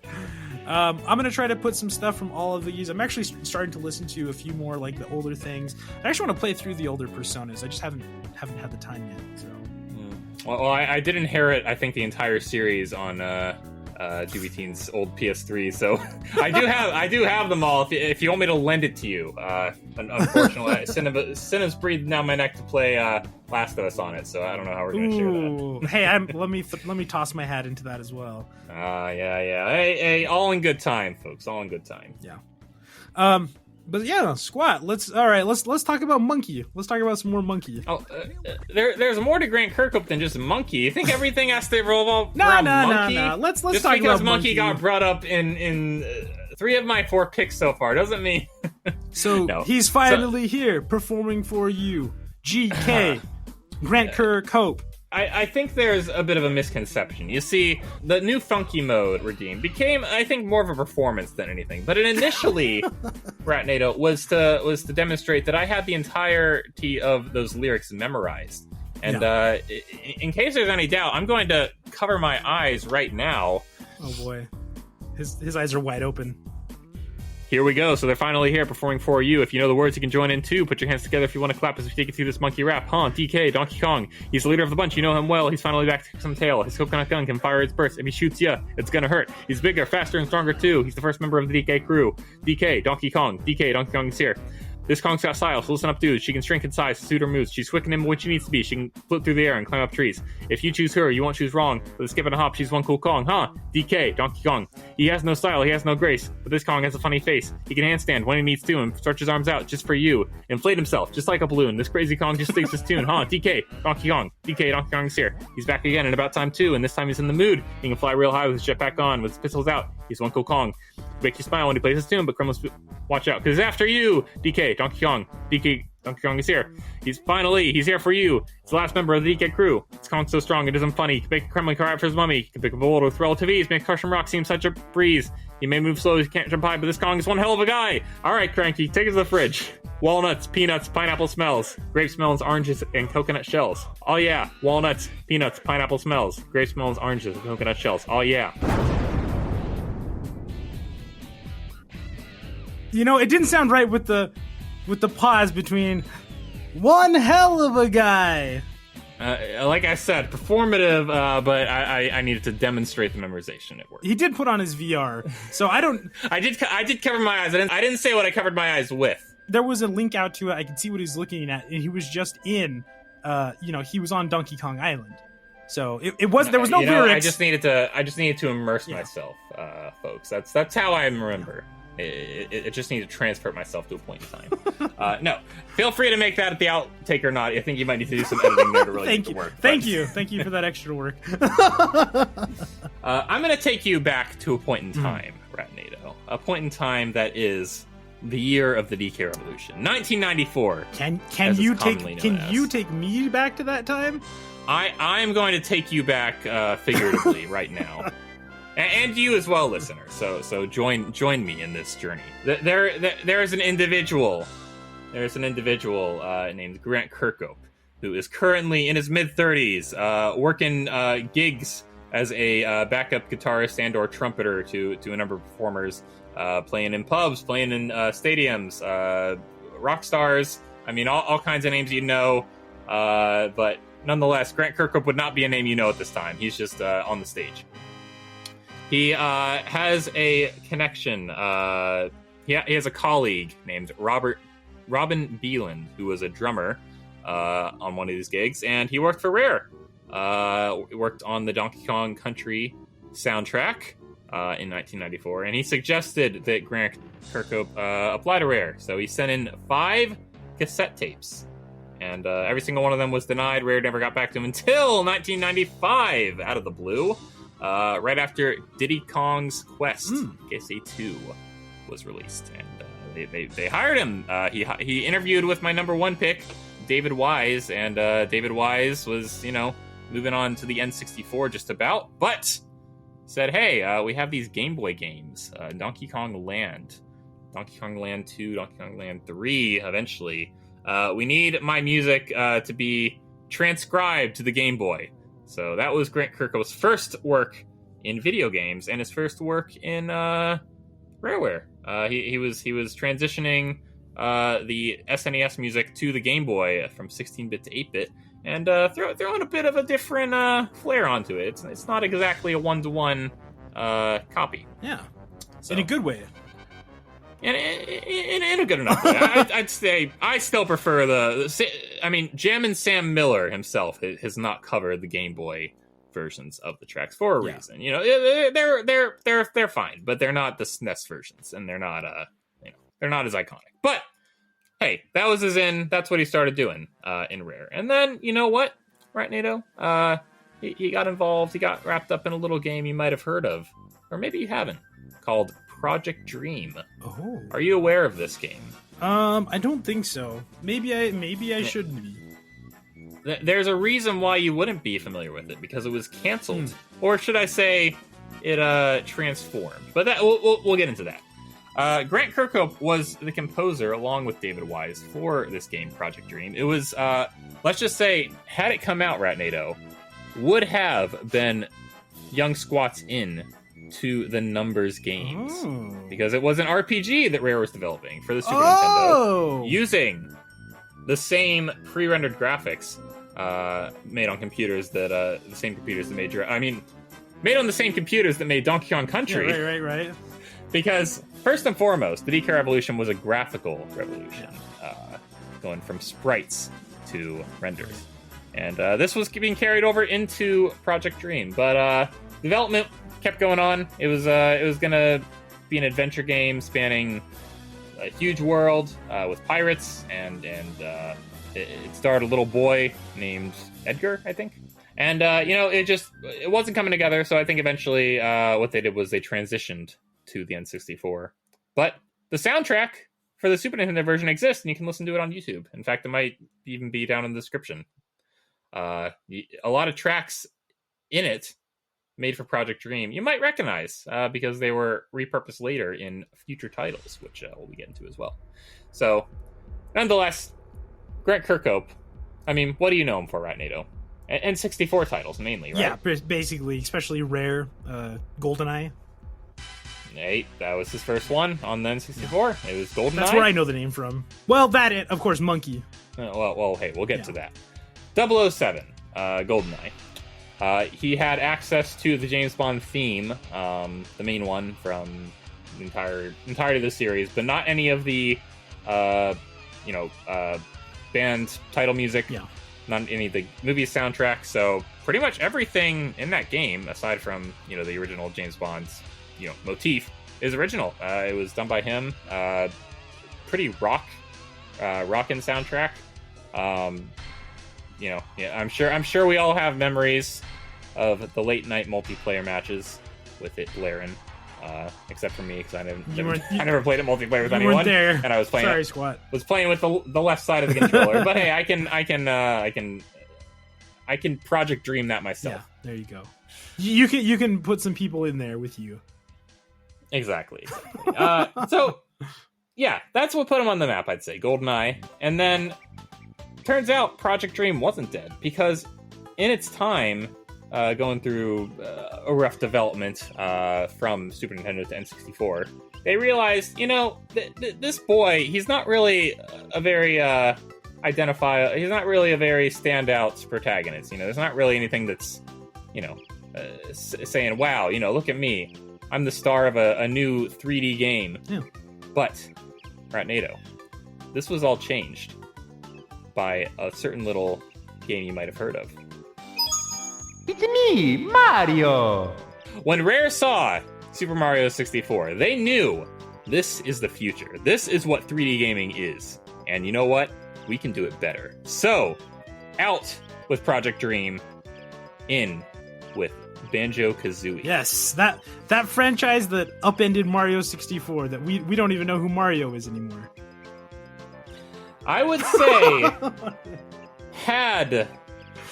I'm gonna try to put some stuff from all of these. I'm actually starting to listen to a few more like the older things. I actually want to play through the older Personas. I just haven't had the time yet. So. Well, I did inherit, I think, the entire series on Dubietine's old PS3, so I do have them all. If you want me to lend it to you, unfortunately, Cinna's breathed down my neck to play Last of Us on it, so I don't know how we're gonna share that. Hey, let me toss my hat into that as well. Yeah. Hey, all in good time, folks. All in good time. Yeah. But yeah, Squat. Let's talk about Monkey. Let's talk about some more Monkey. Oh, there's more to Grant Kirkhope than just Monkey. You think everything has to revolve around Monkey? No. Let's just talk because about Monkey got brought up in 3 of my 4 picks so far doesn't mean. So no. He's finally here performing for you, GK, Grant Kirkhope. I think there's a bit of a misconception. You see, the new funky mode redeemed became, I think, more of a performance than anything. But it initially, Ratnado, was to demonstrate that I had the entirety of those lyrics memorized. And in case there's any doubt, I'm going to cover my eyes right now. Oh boy, his eyes are wide open. Here we go. So they're finally here performing for you. If you know the words, you can join in too. Put your hands together if you want to clap as we take you through this monkey rap. DK, Donkey Kong. He's the leader of the bunch. You know him well. He's finally back to kick some tail. His coconut gun can fire its burst. If he shoots you, it's gonna hurt. He's bigger, faster, and stronger too. He's the first member of the DK crew. DK, Donkey Kong. DK, Donkey Kong is here. This Kong's got style, so listen up, dudes. She can shrink in size to suit her moves. She's quick and nimble when she needs to be. She can flip through the air and climb up trees. If you choose her, you won't choose wrong. With a skip and a hop, she's one cool Kong, huh? DK, Donkey Kong. He has no style, he has no grace, but this Kong has a funny face. He can handstand when he needs to and stretch his arms out just for you. Inflate himself, just like a balloon. This crazy Kong just thinks his tune, huh? DK, Donkey Kong. DK, Donkey Kong is here. He's back again in about time too, and this time he's in the mood. He can fly real high with his jetpack on, with his pistols out. He's one cool Kong. Make you smile when he plays his tune, but criminals watch out, because after you, DK, Donkey Kong. DK, Donkey Kong is here. He's here for you. He's the last member of the DK crew. This Kong's so strong, it isn't funny. He can make a Kremlin car out for his mummy. He can pick up a boulder with relative ease, make crushing rock seem such a breeze. He may move slow, he can't jump high, but this Kong is one hell of a guy. Alright, Cranky, take us to the fridge. Walnuts, peanuts, pineapple smells. Grape smells, oranges, and coconut shells. Oh yeah, walnuts, peanuts, pineapple smells. Grape smells, oranges, and coconut shells. Oh yeah. You know, it didn't sound right with the pause between one hell of a guy. Like I said, performative, but I needed to demonstrate the memorization at work. He did put on his VR, so I don't. I did cover my eyes. I didn't say what I covered my eyes with. There was a link out to it. I could see what he's looking at, and he was just in. He was on Donkey Kong Island, so there was no lyrics. I just needed to immerse myself, folks. That's how I remember. It just needed to transport myself to a point in time. No, feel free to make that at the outtake or not. I think you might need to do some editing there to really get the work. Thank you for that extra work. I'm going to take you back to a point in time, Ratnado. A point in time that is the year of the DK Revolution, 1994. Can you take me back to that time? I'm going to take you back figuratively right now. And you as well, listener. So join me in this journey. There is an individual. There's an individual named Grant Kirkhope who is currently in his mid-30s, working gigs as a backup guitarist and/or trumpeter to a number of performers, playing in pubs, playing in stadiums, rock stars. I mean, all kinds of names you know. But nonetheless, Grant Kirkhope would not be a name you know at this time. He's just on the stage. He has a connection. He has a colleague named Robin Beeland, who was a drummer on one of these gigs, and he worked for Rare. Worked on the Donkey Kong Country soundtrack in 1994, and he suggested that Grant Kirkhope apply to Rare. So he sent in 5 cassette tapes, and every single one of them was denied. Rare never got back to him until 1995, out of the blue, right after Diddy Kong's Quest, KSA 2, was released, and they hired him. He interviewed with my number 1 pick, David Wise, and David Wise was, moving on to the N64 just about, but said, hey, we have these Game Boy games, Donkey Kong Land 2, Donkey Kong Land 3, eventually. We need my music to be transcribed to the Game Boy. So that was Grant Kirkhope's first work in video games, and his first work in Rareware. He was transitioning the SNES music to the Game Boy from 16-bit to 8-bit, and throwing a bit of a different flair onto it. It's not exactly a one-to-one copy. Yeah, so, in a good way. In a good enough way. I'd say I still prefer Jammin' Sam Miller himself has not covered the Game Boy versions of the tracks for a reason. They're fine, but they're not the SNES versions, and they're not they're not as iconic. But hey, that's what he started doing in Rare. And then, you know what? Right, NATO? He got involved, he got wrapped up in a little game you might have heard of, or maybe you haven't, called Project Dream. Oh. Are you aware of this game? I don't think so. Maybe I shouldn't be. There's a reason why you wouldn't be familiar with it, because it was canceled. Or should I say, it transformed. But that we'll get into that. Grant Kirkhope was the composer, along with David Wise, for this game, Project Dream. It was, let's just say, had it come out, Ratnado, would have been Young Squat's in to the Numbers games. Because it was an RPG that Rare was developing for the Super Nintendo, using the same pre-rendered graphics made on computers that, the same computers that made made on the same computers that made Donkey Kong Country. Yeah, right. Because, first and foremost, the DK revolution was a graphical revolution, going from sprites to renders. And this was being carried over into Project Dream. But development kept going on. It was going to be an adventure game spanning a huge world with pirates, and it starred a little boy named Edgar, I think. And, it wasn't coming together, so I think eventually what they did was they transitioned to the N64. But the soundtrack for the Super Nintendo version exists, and you can listen to it on YouTube. In fact, it might even be down in the description. A lot of tracks in it made for Project Dream you might recognize because they were repurposed later in future titles, which we'll be getting to as well. So, nonetheless, Grant Kirkhope, what do you know him for, right, NATO? And 64 titles, mainly, right? Yeah, basically, especially Rare, GoldenEye. Hey, that was his first one on the N64. It was GoldenEye. That's where I know the name from. Well, of course, Monkey. Well, hey, we'll get to that. 007, GoldenEye. He had access to the James Bond theme, the main one from the entirety of the series, but not any of the, band title music. Yeah. Not any of the movie soundtrack. So pretty much everything in that game, aside from the original James Bond's motif, is original. It was done by him. Pretty rockin' soundtrack. I'm sure we all have memories of the late night multiplayer matches with it blaring. Except for me, because I never played it multiplayer with anyone. There. And I was playing. Sorry, Squat. Was playing with the left side of the controller. But hey, I can Project Dream that myself. Yeah, there you go. You can put some people in there with you. Exactly. So yeah, that's what put him on the map, I'd say. GoldenEye, and then turns out Project Dream wasn't dead, because in its time, going through a rough development from Super Nintendo to N64, they realized, this boy, he's not really a very identify. He's not really a very standout protagonist. You know, there's not really anything that's, you know, saying, "Wow, you know, look at me, I'm the star of a new 3D game." Yeah. But Ratnado, this was all changed by a certain little game you might have heard of. It's me, Mario! When Rare saw Super Mario 64, they knew this is the future. This is what 3D gaming is. And you know what? We can do it better. So, out with Project Dream, in with Banjo-Kazooie. Yes, that franchise that upended Mario 64, that we don't even know who Mario is anymore. I would say, had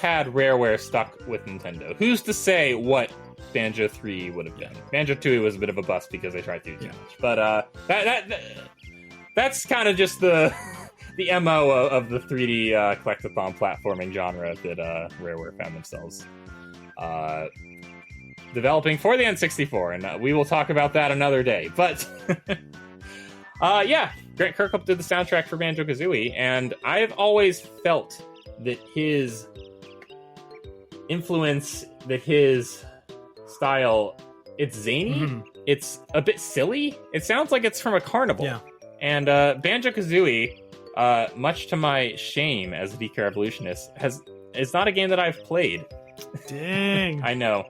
Rareware stuck with Nintendo, who's to say what Banjo 3 would have been? Banjo 2 was a bit of a bust because they tried to do too much. But that's kind of just the MO of the 3D collectathon platforming genre that Rareware found themselves developing for the N64, and we will talk about that another day. But yeah, Grant Kirkhope did the soundtrack for Banjo-Kazooie, and I've always felt that his influence, that his style, it's zany, it's a bit silly. It sounds like it's from a carnival. Yeah. And Banjo-Kazooie, much to my shame as a DK Revolutionist, is not a game that I've played. Dang. I know.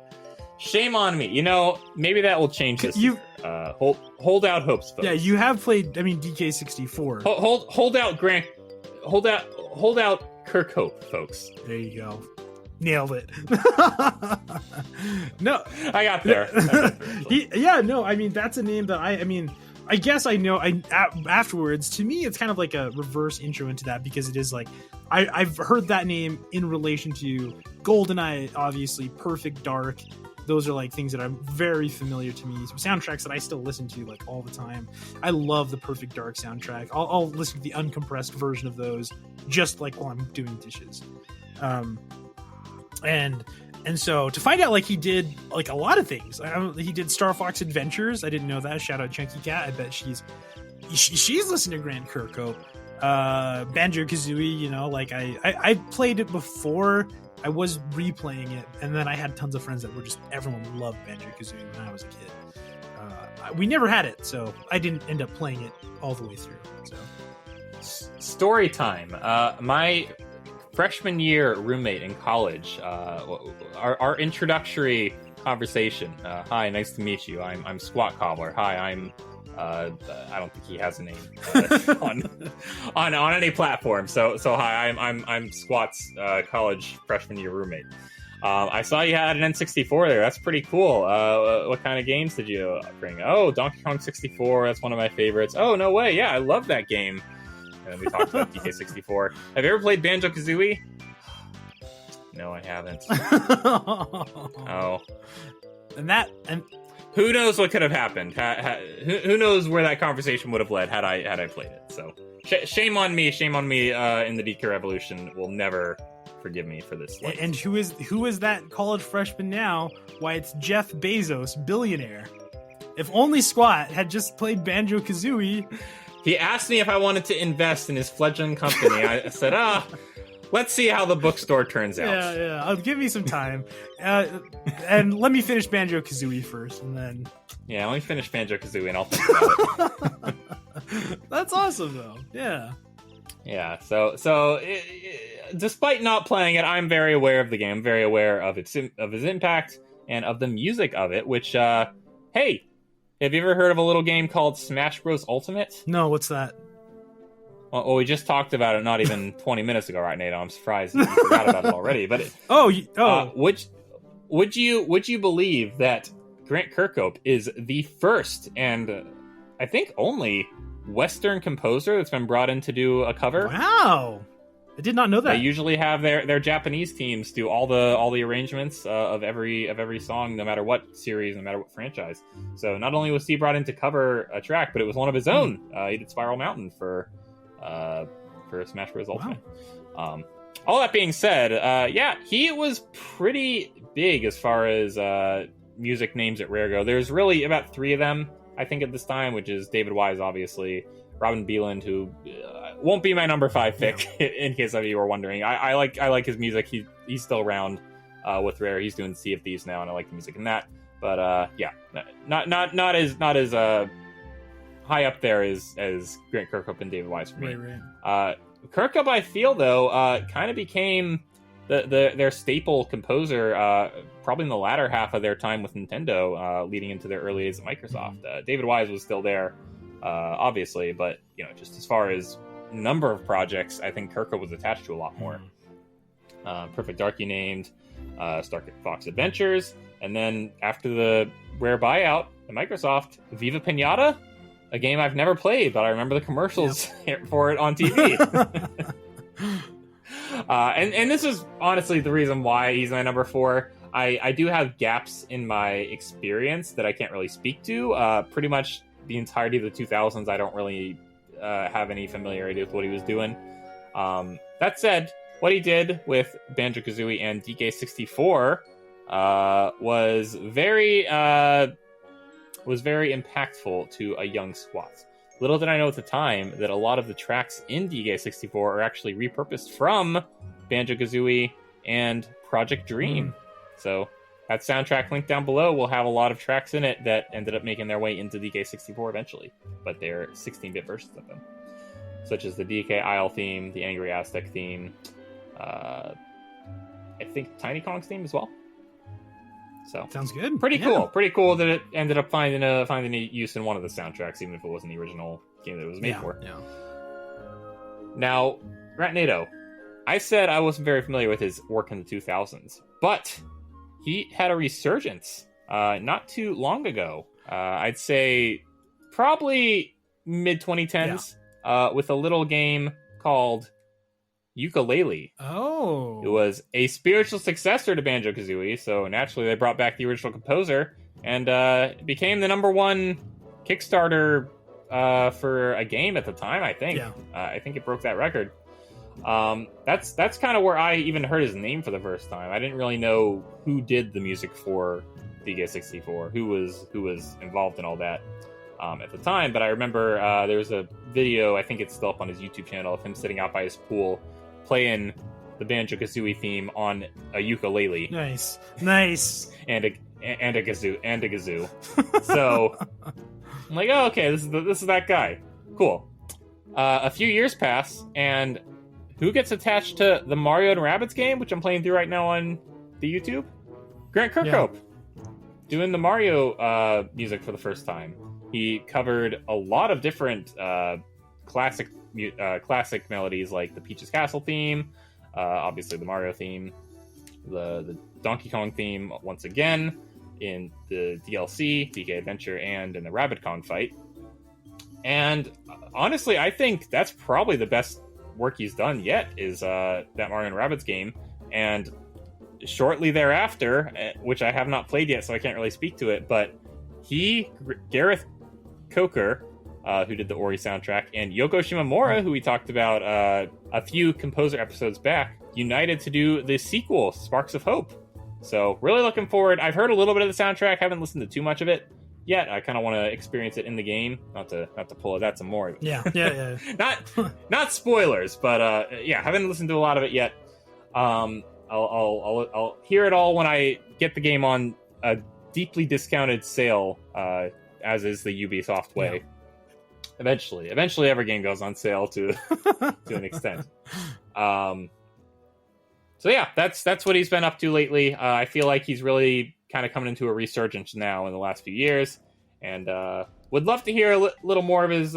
Shame on me. You know, maybe that will change this. Hold out hopes, folks. Yeah, you have played, I mean, DK64. Hold out, Grant. Hold out Kirkhope, folks. There you go. Nailed it. No. I got there. I mean, that's a name that I guess I know. Afterwards, to me, it's kind of like a reverse intro into that, because it is like I've heard that name in relation to GoldenEye, obviously, Perfect Dark. Those are like things that are very familiar to me. Some soundtracks that I still listen to like all the time. I love the Perfect Dark soundtrack. I'll listen to the uncompressed version of those just like while I'm doing dishes. And so to find out, like, he did like a lot of things. He did Star Fox Adventures. I didn't know that. Shout out Chunky Cat. I bet she's listening to Grant Kirkhope. Banjo-Kazooie, you know, like I played it before. I was replaying it, and then I had tons of friends that were just, everyone loved Banjo-Kazooie when I was a kid. We never had it, so I didn't end up playing it all the way through. So story time. My freshman year roommate in college, our introductory conversation. Hi, nice to meet you. I'm Squat Cobbler. Hi, I'm I don't think he has a name on any platform. So hi, I'm Squat's college freshman year roommate. I saw you had an N64 there. That's pretty cool. What kind of games did you bring? Oh, Donkey Kong 64. That's one of my favorites. Oh, no way. Yeah, I love that game. And then we talked about DK64. Have you ever played Banjo-Kazooie? No, I haven't. Oh. And who knows what could have happened? Who knows where that conversation would have led had I played it? So shame on me. Shame on me. In the DK Revolution will never forgive me for this. And who is that college freshman now? Why, it's Jeff Bezos, billionaire. If only Squat had just played Banjo-Kazooie. He asked me if I wanted to invest in his fledgling company. I said, let's see how the bookstore turns out. Yeah. I'll give me some time. And let me finish Banjo-Kazooie first, and then... Yeah, let me finish Banjo-Kazooie, and I'll think about it. That's awesome, though. Yeah. Yeah, so despite not playing it, I'm very aware of the game. I'm very aware of his impact, and of the music of it, which, hey... Have you ever heard of a little game called Smash Bros. Ultimate? No, what's that? Well, we just talked about it not even 20 minutes ago, right, Nate? I'm surprised you forgot about it already. But would you believe that Grant Kirkhope is the first and I think only Western composer that's been brought in to do a cover? Wow. I did not know that. They usually have their Japanese teams do all the arrangements of every song, no matter what series, no matter what franchise. So not only was he brought in to cover a track, but it was one of his own. He did Spiral Mountain for Smash Bros. Ultimate. Wow. All that being said, yeah, he was pretty big as far as music names at Rare go. There's really about 3 of them, I think, at this time, which is David Wise, obviously, Robin Beeland, who won't be my number 5 pick, in case any of you were wondering. I like his music. He's still around with Rare. He's doing Sea of Thieves now, and I like the music in that. But yeah, not as high up there as Grant Kirkhope and David Wise for me. Right. Kirkhope, I feel though, kind of became their staple composer, probably in the latter half of their time with Nintendo, leading into their early days at Microsoft. David Wise was still there, obviously, but just as far as number of projects, I think Kirkhope was attached to a lot more. Perfect Dark, you named, Star Fox Adventures, and then after the Rare buyout at Microsoft, Viva Pinata, a game I've never played, but I remember the commercials for it on TV. And this is honestly the reason why he's my number 4. I do have gaps in my experience that I can't really speak to. Pretty much the entirety of the 2000s, I don't really have any familiarity with what he was doing. That said, what he did with Banjo-Kazooie and DK64 was very impactful to a young squat. Little did I know at the time that a lot of the tracks in DK64 are actually repurposed from Banjo-Kazooie and Project Dream. So that soundtrack link down below will have a lot of tracks in it that ended up making their way into DK64 eventually, but they're 16-bit versions of them, such as the DK Isle theme, the Angry Aztec theme, I think Tiny Kong's theme as well. So sounds good. Pretty cool. Pretty cool that it ended up finding use in one of the soundtracks, even if it wasn't the original game that it was made for. Yeah. Now, Ratnado, I said I wasn't very familiar with his work in the 2000s, but he had a resurgence not too long ago. I'd say probably mid 2010s with a little game called Yooka-Laylee. Oh. It was a spiritual successor to Banjo-Kazooie, so naturally they brought back the original composer, and it became the number 1 Kickstarter for a game at the time, I think. Yeah. I think it broke that record. That's kind of where I even heard his name for the first time. I didn't really know who did the music for DK64, who was involved in all that at the time, but I remember there was a video, I think it's still up on his YouTube channel, of him sitting out by his pool playing the Banjo-Kazooie theme on a ukulele. Nice. and a kazoo. So I'm like, oh, okay, this is that guy. Cool. A few years pass, and who gets attached to the Mario and Rabbids game, which I'm playing through right now on the YouTube? Grant Kirkhope, doing the Mario music for the first time. He covered a lot of different classic melodies, like the Peach's Castle theme, obviously the Mario theme, the Donkey Kong theme once again in the DLC, DK Adventure, and in the Rabbid Kong fight. And honestly, I think that's probably the best work he's done yet, is that Mario and Rabbids game. And shortly thereafter, which I have not played yet, so I can't really speak to it, but Gareth Coker, who did the Ori soundtrack, and Yoko Shimomura, who we talked about a few composer episodes back, united to do the sequel, Sparks of Hope. So really looking forward. I've heard a little bit of the soundtrack, haven't listened to too much of it yet. I kind of want to experience it in the game, not to pull that some more. Yeah. not spoilers, but haven't listened to a lot of it yet. I'll hear it all when I get the game on a deeply discounted sale, as is the Ubisoft way. Yeah. Eventually every game goes on sale to an extent. So yeah, that's what he's been up to lately. I feel like he's really kind of coming into a resurgence now in the last few years, and would love to hear a little more of his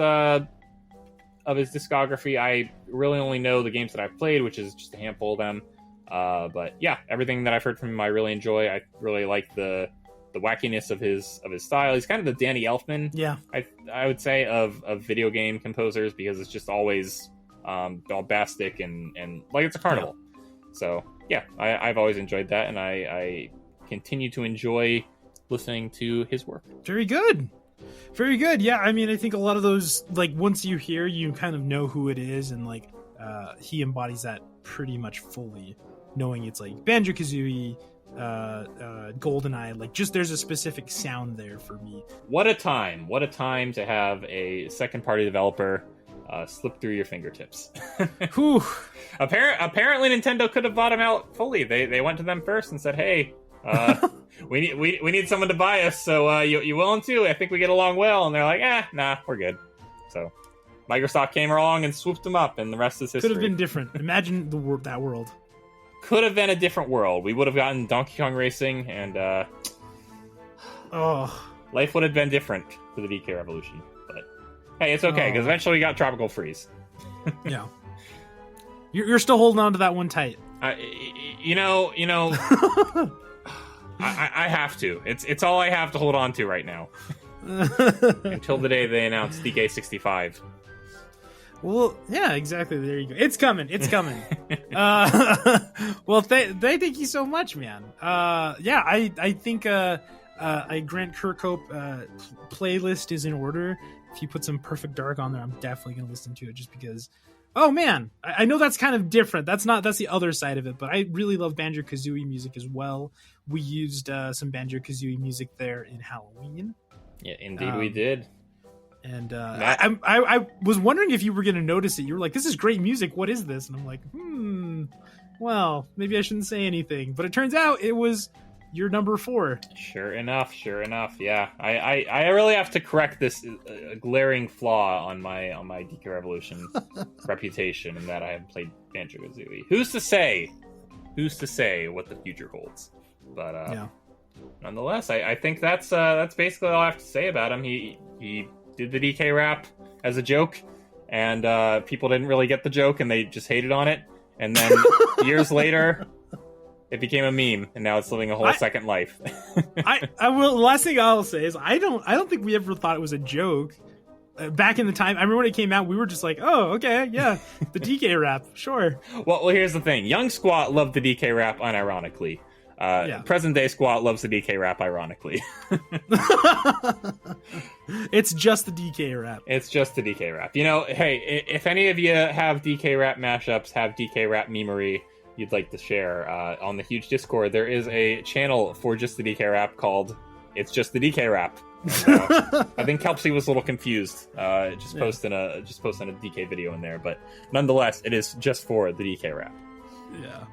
discography. I really only know the games that I've played, which is just a handful of them. But yeah, everything that I've heard from him I really enjoy. I really like the wackiness of his style. He's kind of the Danny Elfman, I would say, of video game composers, because it's just always bombastic and like it's a carnival. So yeah, I've always enjoyed that, and I continue to enjoy listening to his work. Very good. Yeah, I mean, I think a lot of those, like, once you hear, you kind of know who it is, and like he embodies that pretty much fully, knowing it's like Banjo-Kazooie, GoldenEye. Like, just there's a specific sound there for me. What a time! What a time to have a second-party developer slip through your fingertips. Whew. Apparently, Nintendo could have bought him out fully. They went to them first and said, "Hey, we need someone to buy us. So you willing to? I think we get along well." And they're like, "Nah, we're good." So Microsoft came along and swooped them up, and the rest is history. Could have been different. Imagine that world. Could have been a different world. We would have gotten Donkey Kong Racing, and life would have been different for the DK Revolution. But hey, it's okay, because eventually we got Tropical Freeze. Yeah. You're still holding on to that one tight. You know, I have to. It's all I have to hold on to right now. Until the day they announce DK65. Well, yeah, exactly. There you go. It's coming. Well, thank you so much, man. Yeah, I think I grant Kirkhope playlist is in order. If you put some Perfect Dark on there, I'm definitely gonna listen to it just because. Oh man, I know that's kind of different. That's the other side of it, but I really love Banjo-Kazooie music as well. We used some Banjo-Kazooie music there in Halloween. Yeah, indeed we did. And I was wondering if you were going to notice it. You were like, "This is great music. What is this?" And I'm like, well, maybe I shouldn't say anything. But it turns out it was your number 4. Sure enough. Yeah, I really have to correct this glaring flaw on my DK Revolution reputation, in that I have played Banjo-Kazooie. Who's to say what the future holds? But yeah. Nonetheless, I think that's basically all I have to say about him. He did the DK rap as a joke, and people didn't really get the joke, and they just hated on it. And then years later, it became a meme, and now it's living a whole second life. I will. The last thing I'll say is I don't think we ever thought it was a joke. Back in the time, I remember when it came out, we were just like, "Oh, okay, yeah, the DK rap, sure." Well, here's the thing: Young Squat loved the DK rap unironically. Present day Squat loves the DK rap ironically. It's just the DK rap. It's just the DK rap. You know, hey, if any of you have DK rap mashups, have DK rap memery you'd like to share, on the huge Discord, there is a channel for just the DK rap called It's Just the DK Rap. And, I think Kelpsy was a little confused, posting a DK video in there, but nonetheless, it is just for the DK rap. Yeah.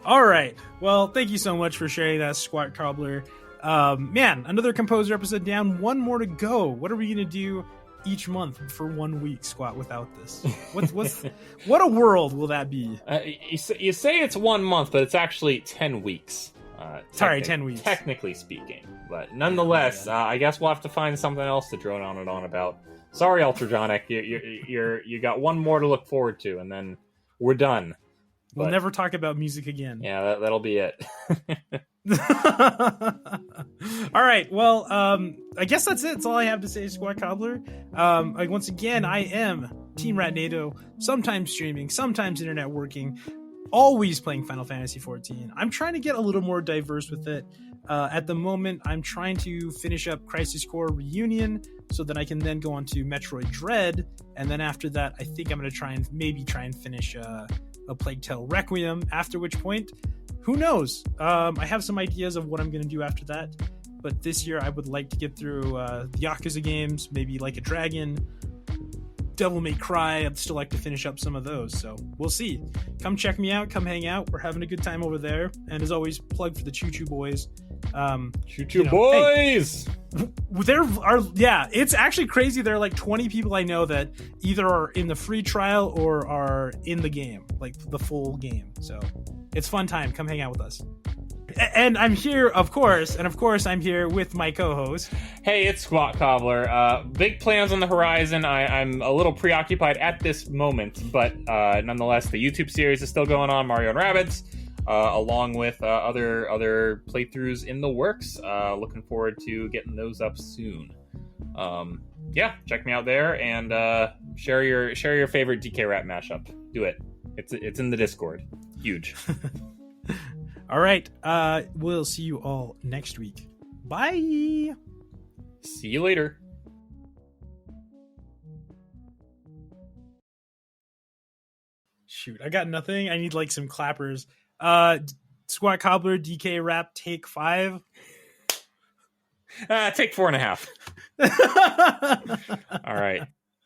All right. Well, thank you so much for sharing that, Squat Cobbler. Man, another Composer episode down. One more to go. What are we gonna do each month for 1 week, Squat, without this? What a world will that be? You say it's 1 month, but it's actually 10 weeks. 10 weeks. Technically speaking. But nonetheless, I guess we'll have to find something else to drone on and on about. Sorry, Ultrajonic, you got one more to look forward to, and then we're done. We'll never talk about music again. Yeah, that'll be it. All right. Well, I guess that's it. That's all I have to say, Squat Cobbler. Once again, I am Team Rat NATO, sometimes streaming, sometimes internet working, always playing Final Fantasy XIV. I'm trying to get a little more diverse with it. At the moment, I'm trying to finish up Crisis Core Reunion so that I can then go on to Metroid Dread. And then after that, I think I'm going to try and finish a Plague Tale Requiem, after which point, who knows? I have some ideas of what I'm going to do after that, but this year I would like to get through the Yakuza games, maybe Like a Dragon, Devil May Cry. I'd still like to finish up some of those, so we'll see. Come check me out, come hang out. We're having a good time over there, and as always, plug for the Choo Choo Boys. Choo Choo Boys! Hey, it's actually crazy. There are like 20 people I know that either are in the free trial or are in the game, like the full game. So it's fun time. Come hang out with us. And I'm here, of course, I'm here with my co-host. Hey, it's Squat Cobbler. Big plans on the horizon. I'm a little preoccupied at this moment, but nonetheless, the YouTube series is still going on, Mario and Rabbids, along with other playthroughs in the works. Looking forward to getting those up soon. Check me out there and share your favorite DK Rap mashup. Do it. It's in the Discord. Huge. All right. We'll see you all next week. Bye. See you later. Shoot, I got nothing. I need like some clappers. Squat Cobbler DK Rap Take 5. Take 4.5. All right.